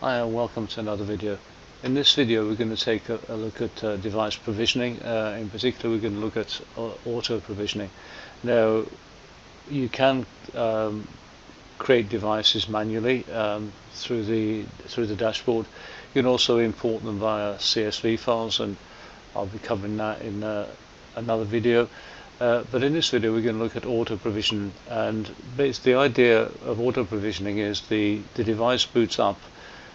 Hi and welcome to another video. In this video we're going to take a look at device provisioning. In particular we're going to look at auto provisioning. Now you can create devices manually through the dashboard. You can also import them via CSV files, and I'll be covering that in another video. But in this video we're going to look at auto provision, and the idea of auto provisioning is the device boots up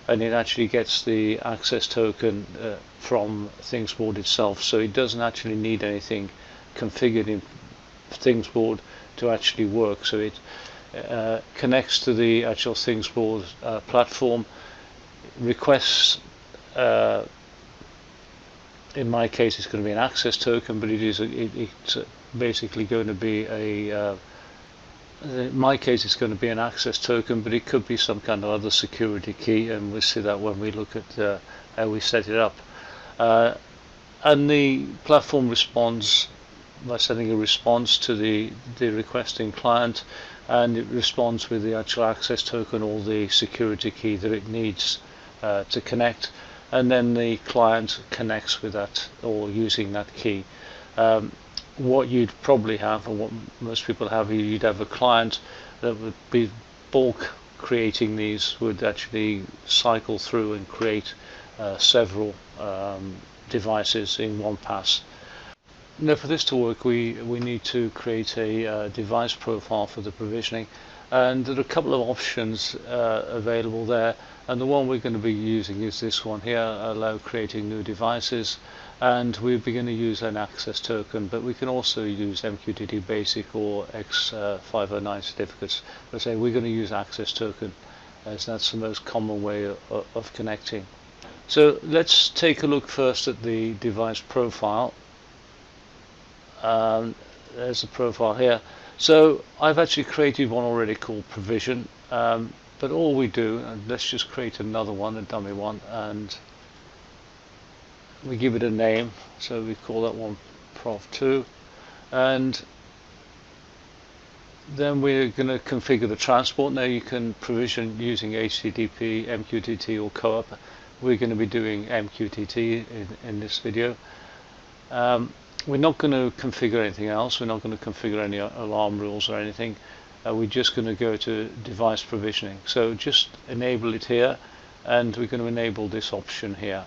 and it actually gets the access token from ThingsBoard itself, so it doesn't actually need anything configured in ThingsBoard to actually work. So it connects to the actual ThingsBoard platform, requests, in my case it's going to be an access token, but it's basically going to be in my case it's going to be an access token, but it could be some kind of other security key, and we'll see that when we look at how we set it up. And the platform responds by sending a response to the requesting client, and it responds with the actual access token or the security key that it needs to connect, and then the client connects with that or using that key. What you'd probably have, or what most people have, you'd have a client that would be bulk creating these, would actually cycle through and create several devices in one pass. Now for this to work we need to create a device profile for the provisioning, and there are a couple of options available there, and the one we're going to be using is this one here, allow creating new devices, and we're going to use an access token, but we can also use MQTT basic or X509 certificates. But say we're going to use access token as that's the most common way of connecting. So let's take a look first at the device profile. There's a profile here. So I've actually created one already called provision, but all we do, and let's just create another one, a dummy one, and we give it a name, so we call that one prov2, and then we're going to configure the transport. Now you can provision using HTTP, MQTT or co-op. We're going to be doing MQTT in this video. We're not going to configure anything else. We're not going to configure any alarm rules or anything. We're just going to go to device provisioning. So just enable it here, and we're going to enable this option here,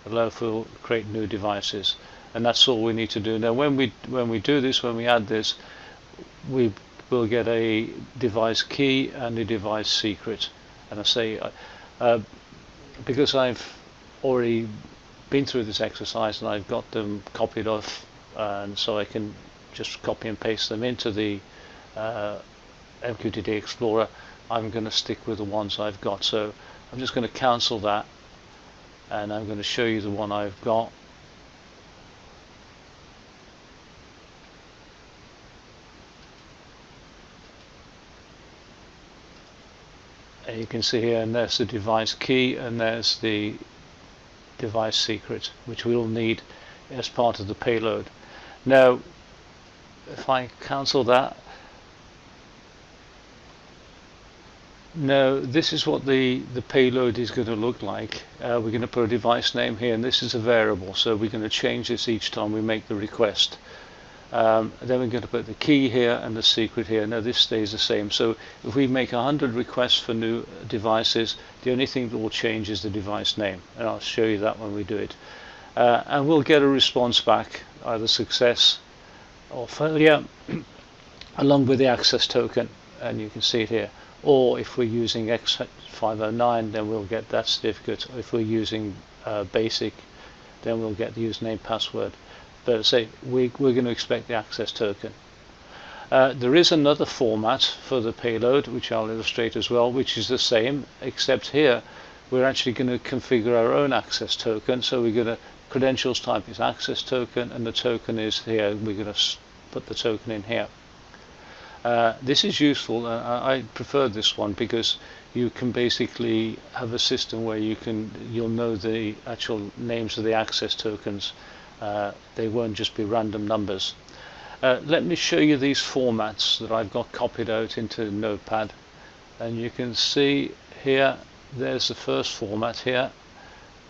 allow for create new devices, and that's all we need to do. Now when we do this, when we add this, we will get a device key and a device secret. And I say because I've already been through this exercise and I've got them copied off, and so I can just copy and paste them into the MQTT Explorer, I'm going to stick with the ones I've got. So I'm just going to cancel that, and I'm going to show you the one I've got. And you can see here, and there's the device key, and there's the device secret, which we'll need as part of the payload. Now if I cancel that, now this is what the payload is going to look like. We're going to put a device name here, and this is a variable, so we're going to change this each time we make the request. Then we're going to put the key here and the secret here. Now this stays the same, so if we make 100 requests for new devices, the only thing that will change is the device name, and I'll show you that when we do it. And we'll get a response back, either success or failure, along with the access token, and you can see it here. Or if we're using X509, then we'll get that certificate. If we're using basic, then we'll get the username, password. But say we're going to expect the access token. There is another format for the payload, which I'll illustrate as well, which is the same, except here we're actually going to configure our own access token. So we're going to, credentials type is access token, and the token is here. We're going to put the token in here. This is useful. I prefer this one because you can basically have a system where you'll know the actual names of the access tokens. They won't just be random numbers. Let me show you these formats that I've got copied out into Notepad, and you can see here there's the first format here.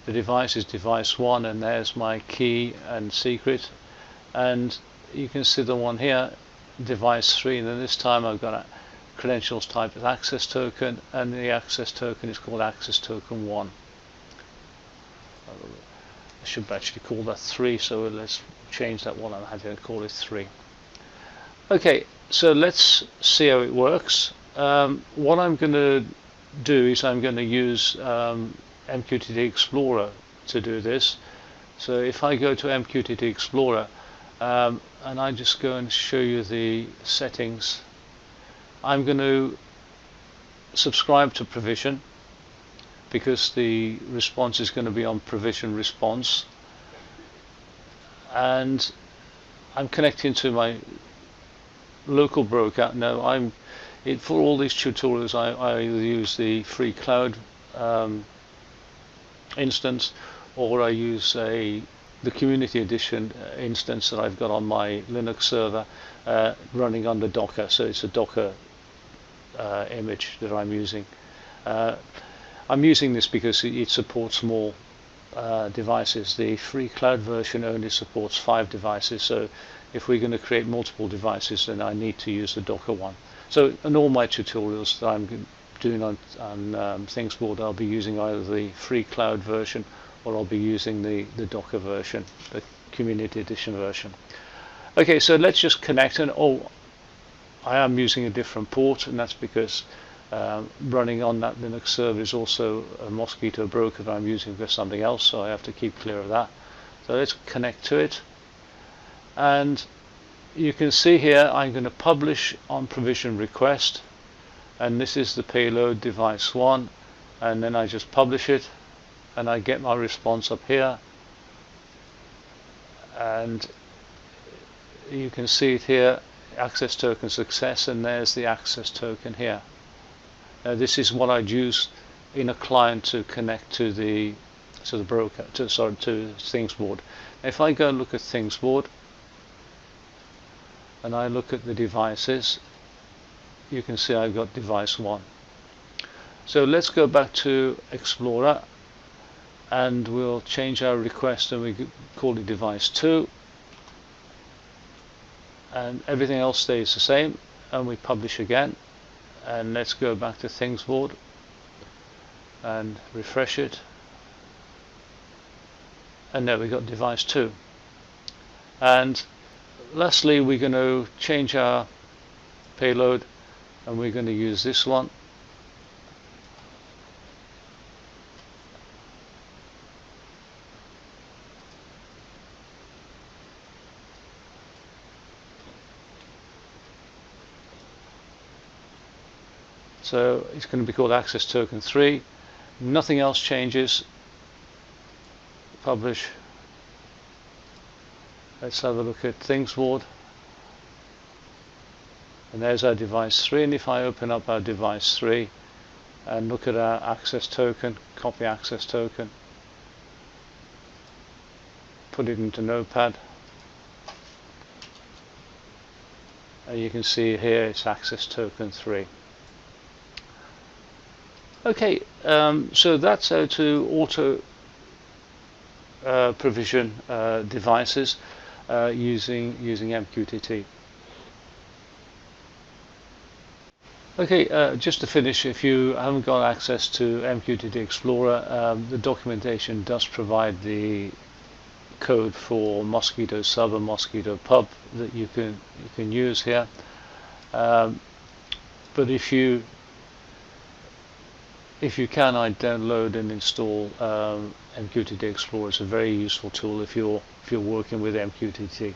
The device is device 1, and there's my key and secret. And you can see the one here, device 3, and then this time I've got a credentials type as access token, and the access token is called access token 1. I should actually call that 3, so let's change that one. I'm having to call it 3. Okay, so let's see how it works. What I'm going to do is I'm going to use MQTT Explorer to do this. So if I go to MQTT Explorer and I just go and show you the settings, I'm going to subscribe to provision because the response is going to be on provision response, and I'm connecting to my local broker. Now for all these tutorials I use the free cloud instance, or I use the community edition instance that I've got on my Linux server running under Docker. So it's a Docker image that I'm using. I'm using this because it supports more devices. The free cloud version only supports 5 devices, so if we're going to create multiple devices, then I need to use the Docker one. So in all my tutorials that I'm doing on ThingsBoard, I'll be using either the free cloud version or I'll be using the Docker version, the community edition version. Okay, so let's just connect, and I am using a different port, and that's because running on that Linux server is also a Mosquito broker that I'm using for something else, so I have to keep clear of that. So let's connect to it, and you can see here I'm going to publish on provision request, and this is the payload device 1, and then I just publish it and I get my response up here, and you can see it here, access token success, and there's the access token here. Now this is what I'd use in a client to connect to the broker, to ThingsBoard. If I go and look at ThingsBoard and I look at the devices, you can see I've got device 1. So let's go back to Explorer and we'll change our request, and we call it device 2, and everything else stays the same, and we publish again. And let's go back to ThingsBoard and refresh it, and there we got device 2. And lastly, we're going to change our payload, and we're going to use this one. So it's going to be called access token 3. Nothing else changes. Publish. Let's have a look at ThingsBoard. And there's our device 3. And if I open up our device 3 and look at our access token, copy access token, put it into Notepad, and you can see here it's access token 3. Okay, so that's how to auto provision devices using MQTT. Okay, just to finish, if you haven't got access to MQTT Explorer, the documentation does provide the code for Mosquito Sub and Mosquito Pub that you can use here. But if you can, I'd download and install MQTT Explorer. It's a very useful tool if you're working with MQTT.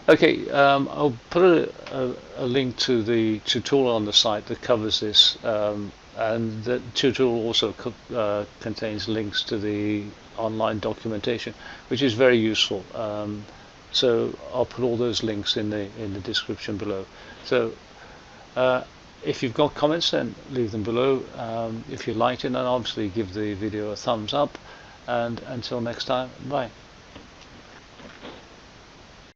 Okay, I'll put a link to the tutorial on the site that covers this, and the tutorial also contains links to the online documentation, which is very useful. So I'll put all those links in the description below. So if you've got comments, then leave them below. If you liked it, then obviously give the video a thumbs up, and until next time, bye.